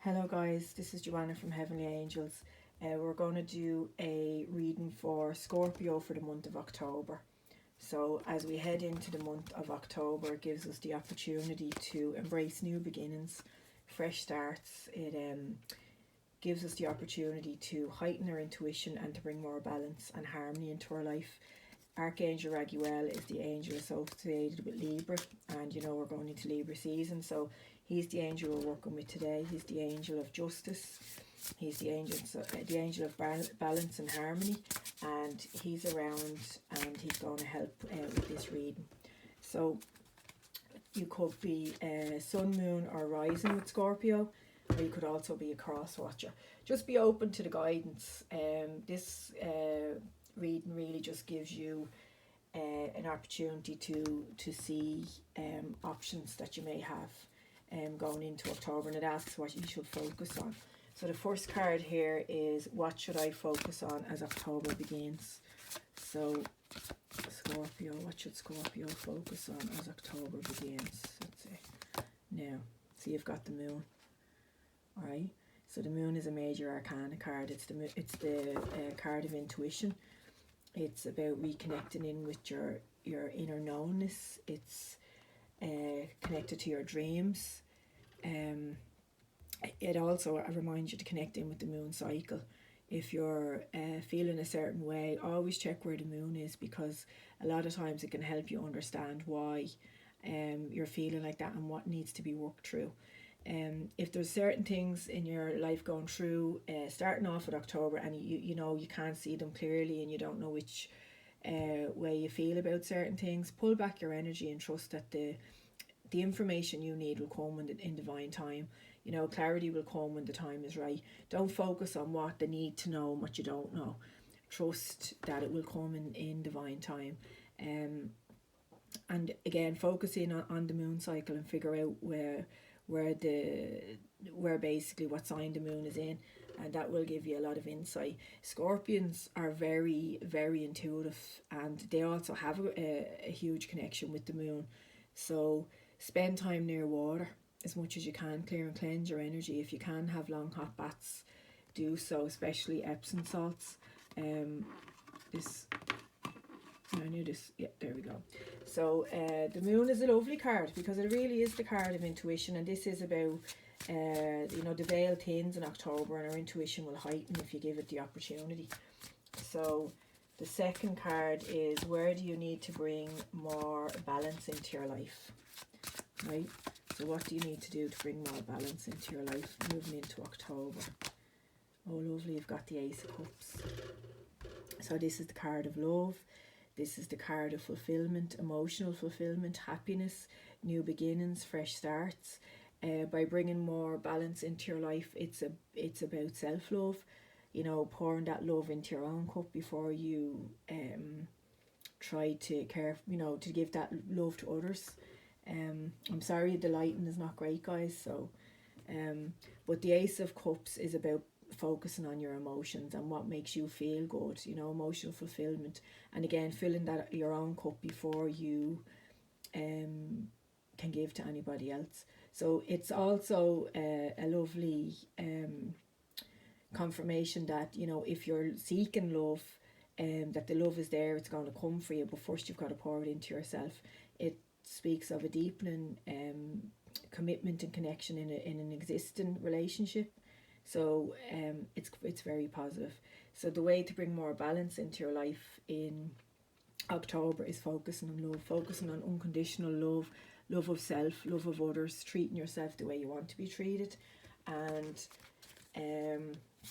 Hello guys, this is Joanna from Heavenly Angels. We're going to do a reading for Scorpio for the month of October. So as we head into the month of October, it gives us the opportunity to embrace new beginnings, fresh starts. It gives us the opportunity to heighten our intuition and to bring more balance and harmony into our life. Archangel Raguel is the angel associated with Libra, and you know we're going into Libra season, so he's the angel we're working with today. He's the angel of justice. He's the angel of balance and harmony, and he's around and he's going to help with this reading. So you could be sun, moon or rising with Scorpio, or you could also be a cross watcher. Just be open to the guidance. This reading really just gives you an opportunity to see options that you may have going into October, and it asks what you should focus on. So the first card here is, what should I focus on as October begins? So Scorpio, what should Scorpio focus on as October begins? Let's see. Now, see, you've got the moon. Alright, so the moon is a major arcana card. It's the card of intuition. It's about reconnecting in with your inner knownness. It's connected to your dreams. It also reminds you to connect in with the moon cycle. If you're feeling a certain way, always check where the moon is, because a lot of times it can help you understand why you're feeling like that and what needs to be worked through. If there's certain things in your life going through, starting off with October, and you know you can't see them clearly and you don't know which way you feel about certain things, pull back your energy and trust that the information you need will come in divine time. You know, clarity will come when the time is right. Don't focus on what they need to know and what you don't know. Trust that it will come in divine time. And again, focus in on the moon cycle and figure out where basically what sign the moon is in, and that will give you a lot of insight. Scorpions are very, very intuitive, and they also have a huge connection with the moon. So spend time near water as much as you can. Clear and cleanse your energy. If you can have long hot baths, do so, especially Epsom salts. I knew this. Yeah, there we go. So the moon is a lovely card because it really is the card of intuition, and this is about the veil thins in October, and our intuition will heighten if you give it the opportunity. So the second card is, where do you need to bring more balance into your life? Right? So what do you need to do to bring more balance into your life moving into October? Oh, lovely, you've got the Ace of Cups. So this is the card of love. This is the card of fulfillment, emotional fulfillment, happiness, new beginnings, fresh starts. By bringing more balance into your life, it's about self-love. You know, pouring that love into your own cup before you try to care, to give that love to others. I'm sorry the lighting is not great, guys. So, but the Ace of Cups is about focusing on your emotions and what makes you feel good, emotional fulfillment, and again filling that your own cup before you can give to anybody else. So it's also a lovely confirmation that if you're seeking love, that the love is there, it's going to come for you, but first you've got to pour it into yourself. It speaks of a deepening commitment and connection in an existing relationship. So it's very positive. So the way to bring more balance into your life in October is focusing on love, focusing on unconditional love, love of self, love of others, treating yourself the way you want to be treated, and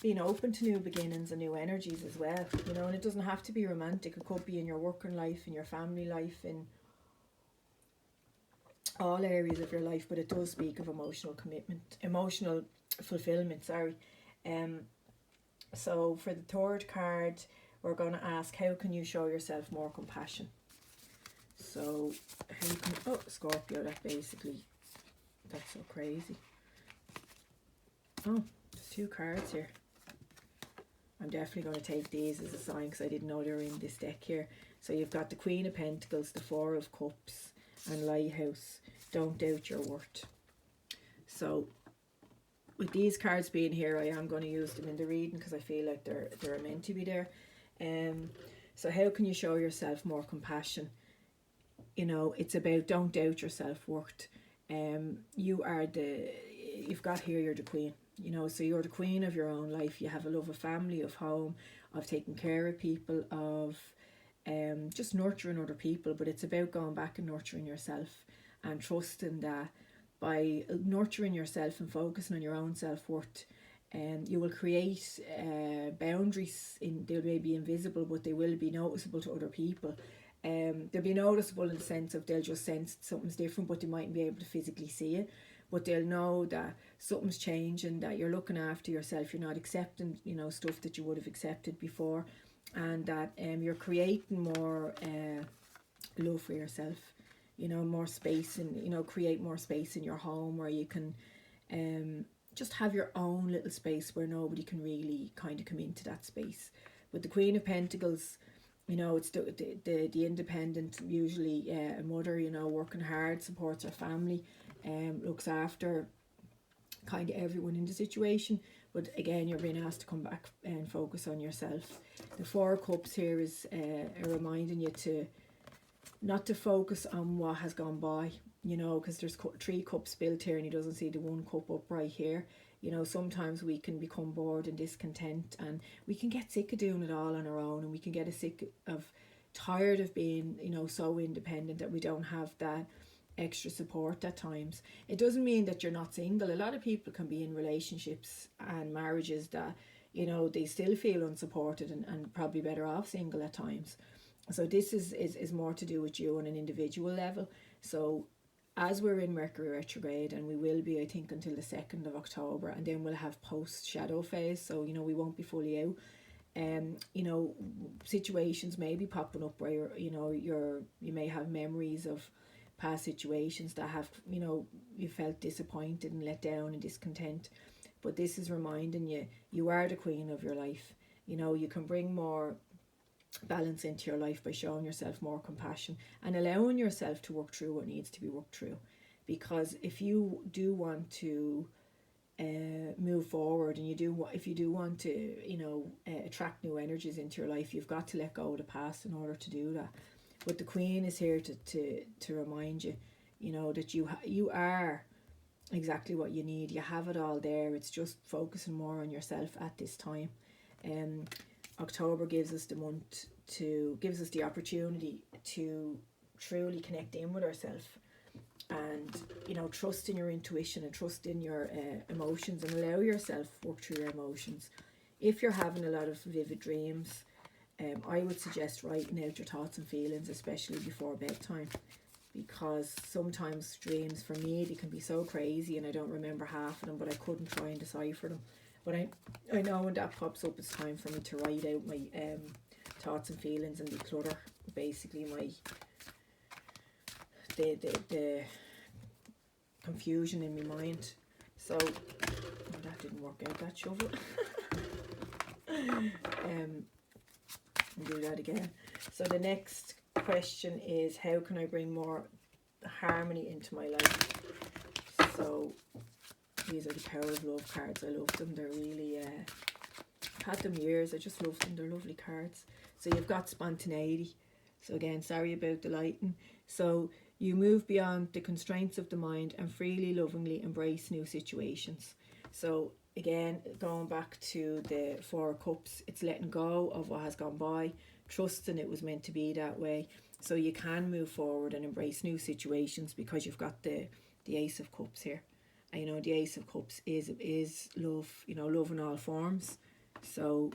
being open to new beginnings and new energies as well. And it doesn't have to be romantic. It could be in your working life, in your family life, in all areas of your life, but it does speak of emotional fulfillment. So for the third card, we're going to ask, how can you show yourself more compassion? So how can Scorpio, that's so crazy. Oh, there's two cards here. I'm definitely going to take these as a sign because I didn't know they were in this deck here. So you've got the Queen of Pentacles, the Four of Cups, and Lighthouse. Don't doubt your worth. So with these cards being here, I am going to use them in the reading because I feel like they're meant to be there. So how can you show yourself more compassion? You know, it's about don't doubt your self-worth. You've got here, you're the queen. You know, so you're the queen of your own life. You have a love of family, of home, of taking care of people, of just nurturing other people. But it's about going back and nurturing yourself and trusting that by nurturing yourself and focusing on your own self-worth, you will create boundaries. They may be invisible, but they will be noticeable to other people. They'll be noticeable in the sense of they'll just sense something's different, but they mightn't be able to physically see it. But they'll know that something's changing, that you're looking after yourself, you're not accepting, you know, stuff that you would have accepted before, and that you're creating more love for yourself, you know, more space, and, you know, create more space in your home where you can just have your own little space where nobody can really kind of come into that space. With the Queen of Pentacles, you know, it's the independent, usually a mother, you know, working hard, supports her family, looks after kind of everyone in the situation. But again, you're being asked to come back and focus on yourself. The Four of Cups here is reminding you to not to focus on what has gone by, you know, because there's 3 cups built here and he doesn't see the 1 cup up right here. You know, sometimes we can become bored and discontent, and we can get sick of doing it all on our own, and we can get tired of being, you know, so independent that we don't have that extra support at times. It doesn't mean that you're not single. A lot of people can be in relationships and marriages that, you know, they still feel unsupported and probably better off single at times. So this is more to do with you on an individual level. So as we're in Mercury retrograde, and we will be, I think, until the 2nd of October, and then we'll have post shadow phase, so, you know, we won't be fully out. You know, situations may be popping up where you may have memories of past situations that have, you know, you felt disappointed and let down and discontent. But this is reminding you, you are the queen of your life. You know, you can bring more balance into your life by showing yourself more compassion and allowing yourself to work through what needs to be worked through. Because if you do want to move forward, and if you do want to, you know, attract new energies into your life, you've got to let go of the past in order to do that. But the Queen is here to remind you, you know, that you are exactly what you need. You have it all there. It's just focusing more on yourself at this time. October gives us the opportunity to truly connect in with ourselves, and, you know, trust in your intuition and trust in your emotions, and allow yourself work through your emotions. If you're having a lot of vivid dreams, I would suggest writing out your thoughts and feelings, especially before bedtime, because sometimes dreams, for me, they can be so crazy and I don't remember half of them, but I couldn't try and decipher them. But I know when that pops up, it's time for me to write out my thoughts and feelings and declutter basically the confusion in my mind. So that didn't work out, that shovel. Do that again. So the next question is, how can I bring more harmony into my life? So these are the Power of Love cards. I love them. They're really had them years. I just love them. They're lovely cards. So you've got spontaneity. So again, sorry about the lighting. So you move beyond the constraints of the mind and freely, lovingly embrace new situations. So again, going back to the Four of Cups, it's letting go of what has gone by, trusting it was meant to be that way, so you can move forward and embrace new situations, because you've got the Ace of Cups here. And, you know, the Ace of Cups is love, you know, love in all forms. So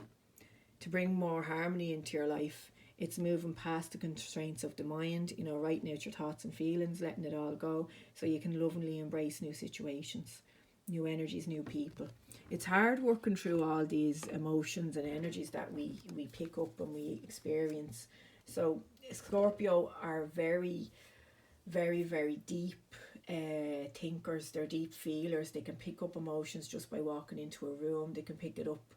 to bring more harmony into your life, it's moving past the constraints of the mind, you know, writing out your thoughts and feelings, letting it all go, so you can lovingly embrace new situations, new energies, new people. It's hard working through all these emotions and energies that we pick up and we experience. So Scorpio are very, very, very deep thinkers. They're deep feelers. They can pick up emotions just by walking into a room. They can pick it up,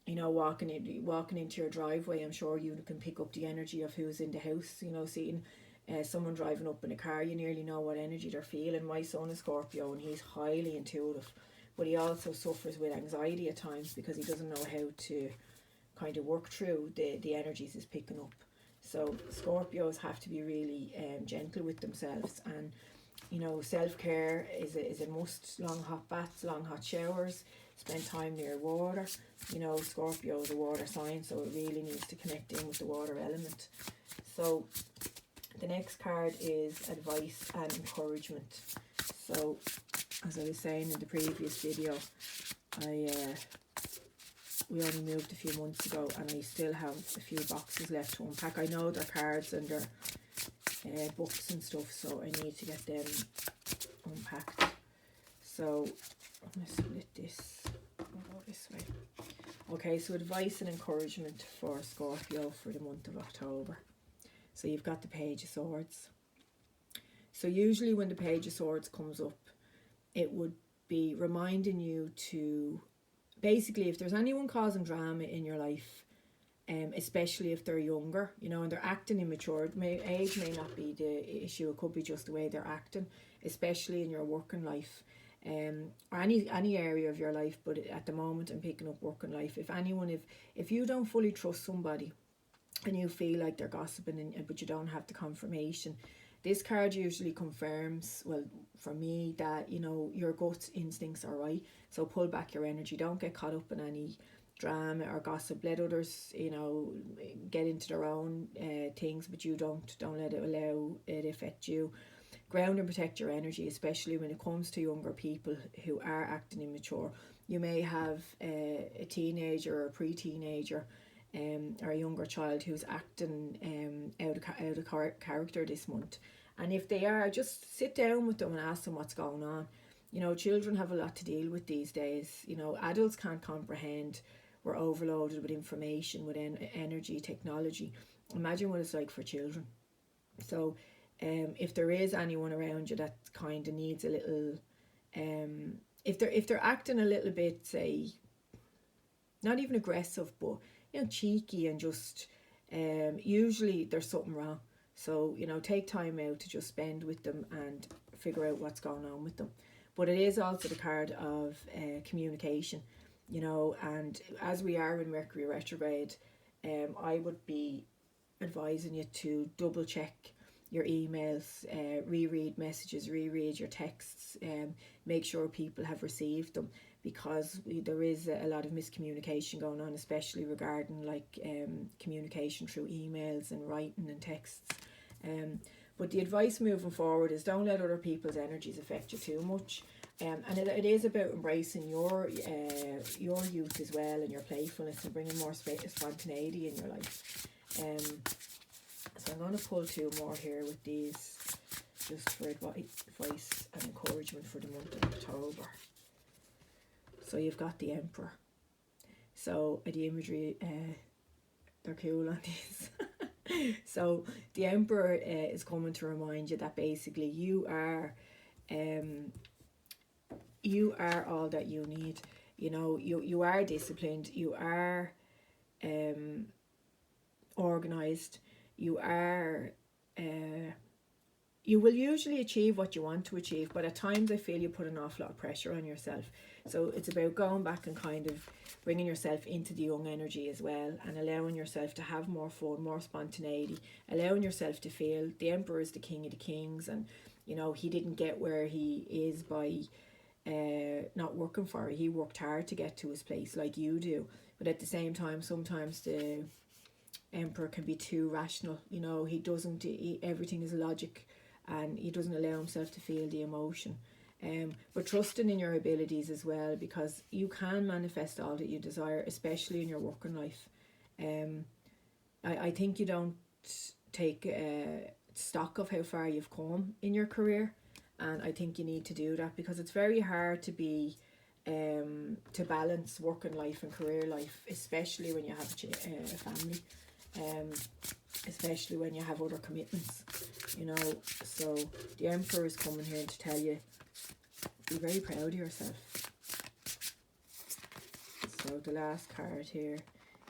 you know, walking into your driveway. I'm sure you can pick up the energy of who's in the house. You know, seeing someone driving up in a car, you nearly know what energy they're feeling. My son is Scorpio and he's highly intuitive, but he also suffers with anxiety at times because he doesn't know how to kind of work through the energies he's picking up. So Scorpios have to be really gentle with themselves, and you know, self-care is a must. Long hot baths, long hot showers, spend time near water. You know, Scorpio is a water sign, so it really needs to connect in with the water element. So the next card is advice and encouragement. So as I was saying in the previous video, we only moved a few months ago and I still have a few boxes left to unpack. I know they're cards and they're books and stuff, so I need to get them unpacked. So I'm going to split this. I'll go this way. Okay, so advice and encouragement for Scorpio for the month of October. So you've got the Page of Swords. So usually when the Page of Swords comes up, it would be reminding you to, basically, if there's anyone causing drama in your life, especially if they're younger, you know, and they're acting immature, age may not be the issue, it could be just the way they're acting, especially in your working life, or any area of your life, but at the moment I'm picking up working life. If you don't fully trust somebody and you feel like they're gossiping, but you don't have the confirmation, this card usually confirms, well, for me, that, you know, your gut instincts are right. So pull back your energy. Don't get caught up in any drama or gossip. Let others, you know, get into their own things, but you don't let it allow it affect you. Ground and protect your energy, especially when it comes to younger people who are acting immature. You may have a teenager or a pre-teenager, or a younger child who's acting out of character this month. And if they are, just sit down with them and ask them what's going on. You know, children have a lot to deal with these days. You know, adults can't comprehend. We're overloaded with information, with energy, technology. Imagine what it's like for children. So if there is anyone around you that kind of needs a little, if they're acting a little bit, say, not even aggressive, but, you know, cheeky and just, usually there's something wrong. So, you know, take time out to just spend with them and figure out what's going on with them. But it is also the card of communication, you know, and as we are in Mercury retrograde, I would be advising you to double check your emails, reread messages, reread your texts, make sure people have received them, because there is a lot of miscommunication going on, especially regarding like communication through emails and writing and texts. But the advice moving forward is don't let other people's energies affect you too much. And it is about embracing your youth as well, and your playfulness, and bringing more spontaneity in your life. So I'm going to pull two more here with these, just for advice and encouragement for the month of October. So you've got the Emperor. So the imagery, they're cool on these. So the Emperor is coming to remind you that basically you are all that you need. You know, you are disciplined, you are organized, you are you will usually achieve what you want to achieve, but at times I feel you put an awful lot of pressure on yourself. So it's about going back and kind of bringing yourself into the young energy as well, and allowing yourself to have more fun, more spontaneity, allowing yourself to feel. The Emperor is the king of the kings, and you know, he didn't get where he is by not working for it. He worked hard to get to his place like you do, but at the same time sometimes the Emperor can be too rational. You know, everything is logic, and he doesn't allow himself to feel the emotion. But trusting in your abilities as well, because you can manifest all that you desire, especially in your working life. I think you don't take stock of how far you've come in your career, and I think you need to do that, because it's very hard to be to balance working life and career life, especially when you have a family, especially when you have other commitments, you know. So the Emperor is coming here to tell you, be very proud of yourself. So the last card here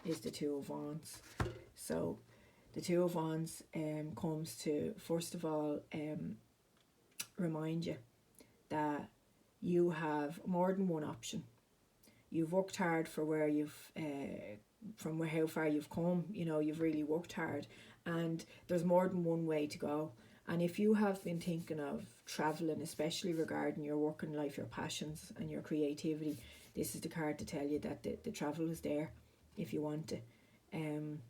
is the Two of Wands. So the Two of Wands comes to, first of all, remind you that you have more than one option. You've worked hard for where you've from how far you've come. You know, you've really worked hard, and there's more than one way to go. And if you have been thinking of traveling, especially regarding your working life, your passions and your creativity, this is the card to tell you that the travel is there if you want it. And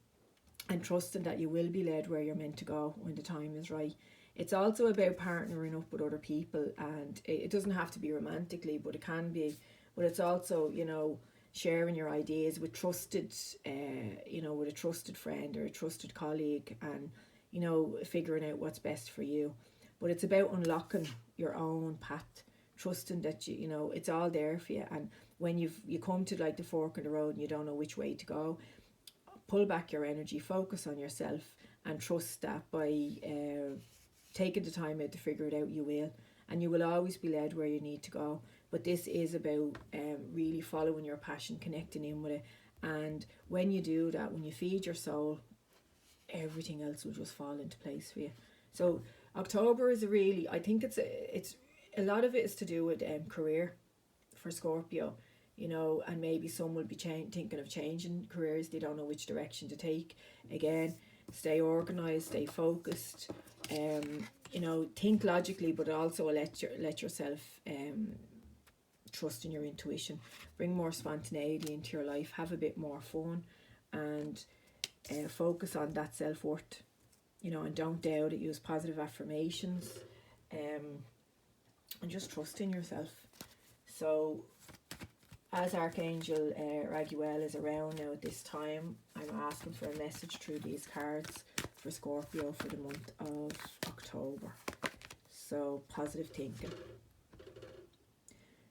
trusting that you will be led where you're meant to go when the time is right. It's also about partnering up with other people, and it doesn't have to be romantically, but it can be. But it's also, you know, sharing your ideas with trusted, with a trusted friend or a trusted colleague, and, you know, figuring out what's best for you. But it's about unlocking your own path, trusting that you know it's all there for you. And when you come to like the fork in the road and you don't know which way to go, pull back your energy, focus on yourself, and trust that by taking the time out to figure it out, you will. And you will always be led where you need to go. But this is about really following your passion, connecting in with it. And when you do that, when you feed your soul, everything else will just fall into place for you. So October is I think it's a lot of it is to do with career for Scorpio, you know, and maybe some will be thinking of changing careers. They don't know which direction to take. Again, stay organised, stay focused, you know, think logically, but also let yourself trust in your intuition. Bring more spontaneity into your life, have a bit more fun, and focus on that self-worth, you know, and don't doubt it. Use positive affirmations, and just trust in yourself. So as Archangel Raguel is around now at this time, I'm asking for a message through these cards for Scorpio for the month of October. So positive thinking.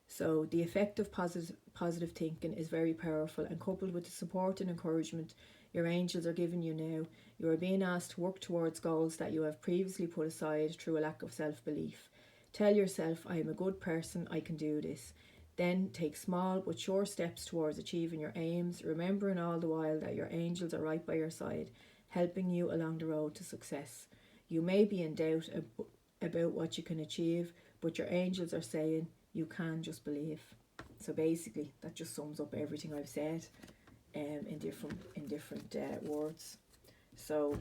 So the effect of positive thinking is very powerful, and coupled with the support and encouragement your angels are giving you now, you are being asked to work towards goals that you have previously put aside through a lack of self-belief. Tell yourself, I am a good person, I can do this. Then take small but sure steps towards achieving your aims, remembering all the while that your angels are right by your side, helping you along the road to success. You may be in doubt about what you can achieve, but your angels are saying you can just believe. So basically, that just sums up everything I've said in different words. So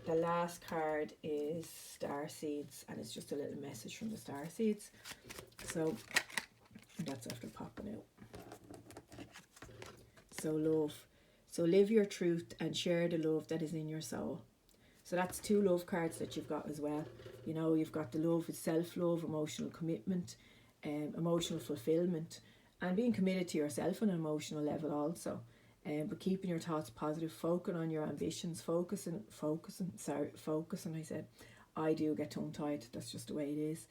the last card is Star Seeds, and it's just a little message from the Star Seeds. So that's after popping out. So love. So live your truth and share the love that is in your soul. So that's two love cards that you've got as well. You know, you've got the love with self-love, emotional commitment, emotional fulfillment, and being committed to yourself on an emotional level also. But keeping your thoughts positive, focusing on your ambitions, focusing, I said, I do get tongue-tied, that's just the way it is.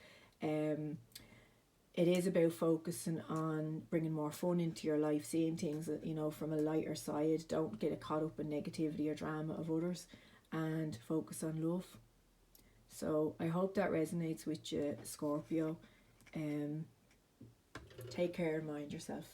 It is about focusing on bringing more fun into your life, seeing things, you know, from a lighter side. Don't get caught up in negativity or drama of others, and focus on love. So I hope that resonates with you, Scorpio. Take care and mind yourself.